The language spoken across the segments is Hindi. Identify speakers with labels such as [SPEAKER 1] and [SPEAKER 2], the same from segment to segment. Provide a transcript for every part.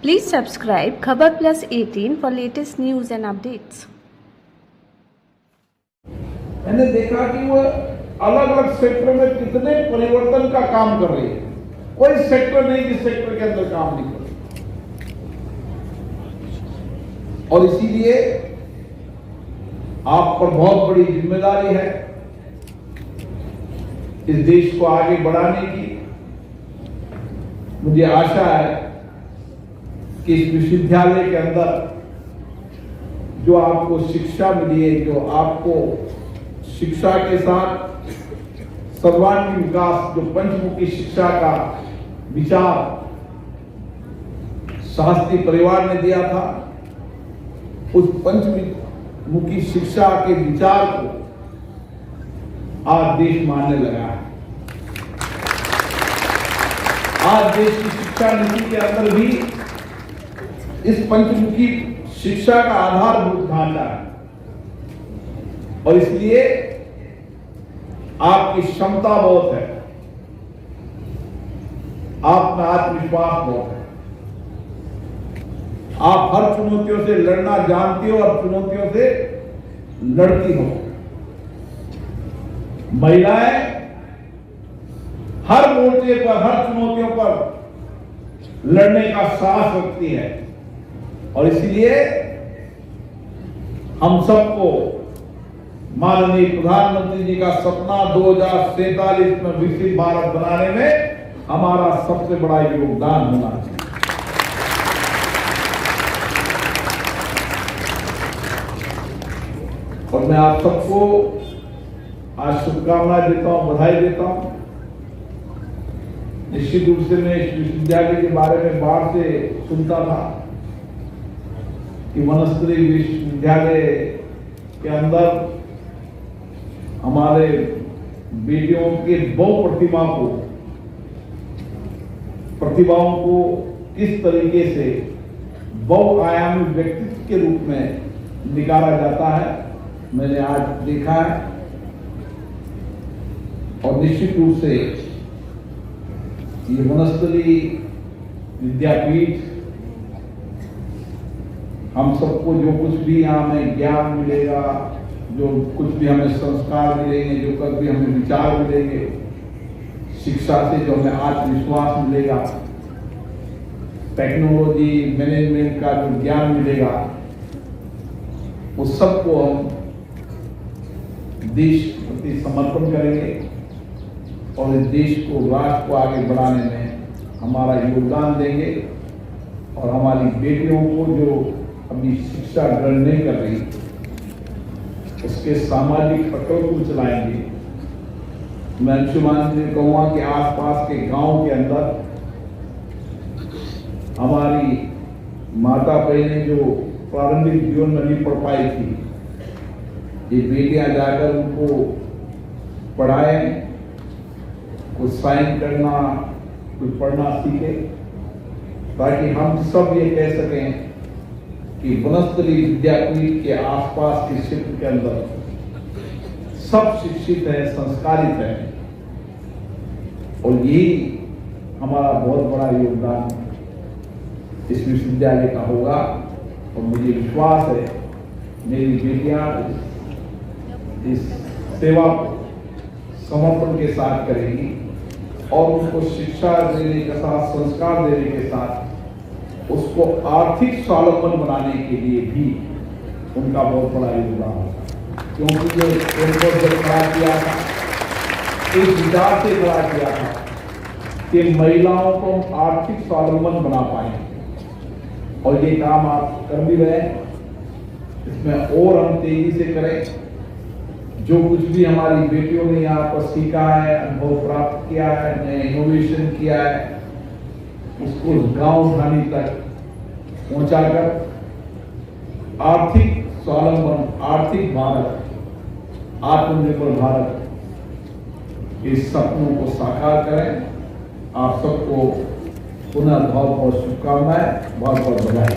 [SPEAKER 1] Please subscribe Khabar Plus 18 for latest news and updates.
[SPEAKER 2] मैंने देखा कि वो अलग अलग सेक्टर में कितने परिवर्तन का काम कर रही है। कोई सेक्टर नहीं जिस सेक्टर के अंदर काम नहीं कर रही। और इसीलिए आप पर बहुत बड़ी जिम्मेदारी है इस देश को आगे बढ़ाने की। मुझे आशा है कि इस विश्वविद्यालय के अंदर जो आपको शिक्षा मिली है, जो आपको शिक्षा के साथ सर्वांगीण विकास, जो पंचमुखी शिक्षा का विचार शास्त्री परिवार ने दिया था, उस पंचमुखी शिक्षा के विचार को आज देश मानने लगा है। आज देश की शिक्षा नीति के अंदर भी इस पंचमुखी शिक्षा का आधारभूत ढांचा है और इसलिए आपकी क्षमता बहुत है, आप में आत्मविश्वास बहुत है। आप हर चुनौतियों से लड़ना जानती हो और चुनौतियों से लड़ती हो। महिलाएं हर मोर्चे पर, हर चुनौतियों पर लड़ने का साहस रखती है और इसलिए हम सबको माननीय प्रधानमंत्री जी का सपना 2047 में विकसित भारत बनाने में हमारा सबसे बड़ा योगदान होना चाहिए। और मैं आप सबको आज शुभकामनाएं देता हूं, बधाई देता हूं। निश्चित रूप से मैं इस विश्वविद्यालय के बारे में बाहर से सुनता था कि वनस्थली विश्वविद्यालय के अंदर हमारे बेटियों के प्रतिभाओं को किस तरीके से बहुआयामी व्यक्तित्व के रूप में निकाला जाता है, मैंने आज देखा है। और निश्चित रूप से ये वनस्थली विद्यापीठ हम सबको जो कुछ भी यहाँ हमें ज्ञान मिलेगा, जो कुछ भी हमें संस्कार मिलेंगे, जो कुछ भी हमें विचार मिलेंगे, शिक्षा से जो हमें आत्मविश्वास मिलेगा, टेक्नोलॉजी मैनेजमेंट का जो ज्ञान मिलेगा, उस सबको हम देश के प्रति समर्पण करेंगे और इस देश को, राष्ट्र को आगे बढ़ाने में हमारा योगदान देंगे। और हमारी बेटियों को जो अभी शिक्षा ग्रहण नहीं कर रही, उसके सामाजिक प्रकल्प को चलाएंगे। मैं अंशुमान जी कहूँगा कि आसपास के गांव के अंदर हमारी माता बहनें जो प्रारंभिक जीवन में नहीं पढ़ पाई थी, ये बेटियां जाकर उनको पढ़ाएं, कुछ साइन करना, कुछ पढ़ना सीखे, ताकि हम सब ये कह सकें कि वनस्थली विद्यापीठ के आसपास के क्षेत्र के अंदर सब शिक्षित है, संस्कारित है। और यही हमारा बहुत बड़ा योगदान इस विश्वविद्यालय का होगा। और मुझे विश्वास है मेरी बेटियां इस सेवा को समर्पण के साथ करेंगी और उनको शिक्षा देने के साथ, संस्कार देने के साथ उसको आर्थिक स्वावलंबन बनाने के लिए भी उनका बहुत बड़ा योगदान होगा। क्योंकि ये उनको जब खड़ा किया था, इस विचार से खड़ा किया था कि महिलाओं को आर्थिक स्वावलंबन बना पाए, और ये काम आप कर भी रहे हैं। इसमें और हम तेजी से करें। जो कुछ भी हमारी बेटियों ने यहाँ पर सीखा है, अनुभव प्राप्त किया है, नए इनोवेशन किया है, उसको गांव ढाणी तक पहुंचाकर आर्थिक स्वावलंबन, आर्थिक भारत, आत्मनिर्भर भारत, इस सपनों को साकार करें। आप सबको पुनः बहुत बहुत शुभकामनाएं, बहुत बहुत बधाई।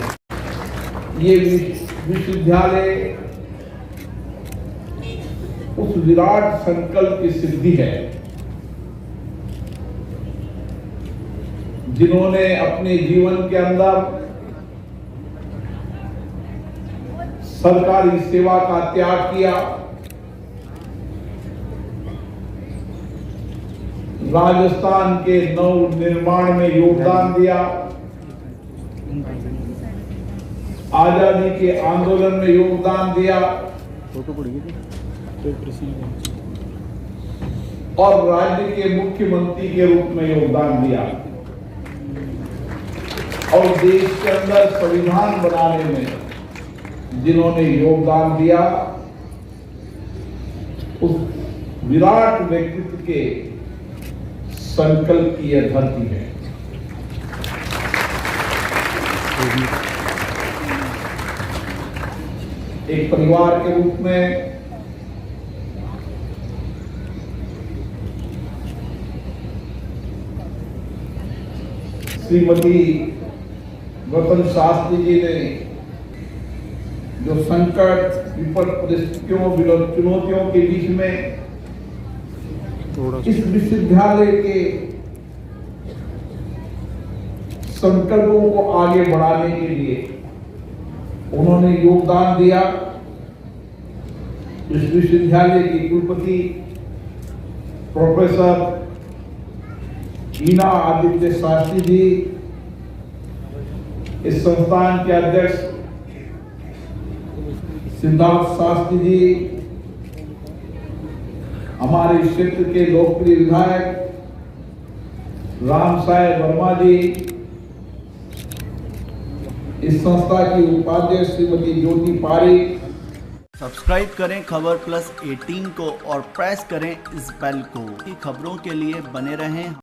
[SPEAKER 2] ये विश्वविद्यालय उस विराट संकल्प की सिद्धि है जिन्होंने अपने जीवन के अंदर सरकारी सेवा का त्याग किया, राजस्थान के नव निर्माण में योगदान दिया, आजादी के आंदोलन में योगदान दिया और राज्य के मुख्यमंत्री के रूप में योगदान दिया और देश के अंदर संविधान बनाने में जिन्होंने योगदान दिया, उस विराट व्यक्तित्व के संकल्प की यह धरती है। एक परिवार के रूप में श्रीमती रतन शास्त्री जी ने जो संकट, विपद परिस्थितियों, चुनौतियों के बीच में इस विश्वविद्यालय के संकल्पों को आगे बढ़ाने के लिए उन्होंने योगदान दिया। इस विश्वविद्यालय की कुलपति प्रोफेसर ईना आदित्य शास्त्री जी, इस संस्थान के अध्यक्ष सिद्धार्थ शास्त्री जी, हमारे क्षेत्र के लोकप्रिय विधायक राम साहेब वर्मा जी, इस संस्था की उपाध्यक्ष श्रीमती ज्योति पारिक।
[SPEAKER 3] सब्सक्राइब करें खबर प्लस 18 को और प्रेस करें इस बेल को। खबरों के लिए बने रहें।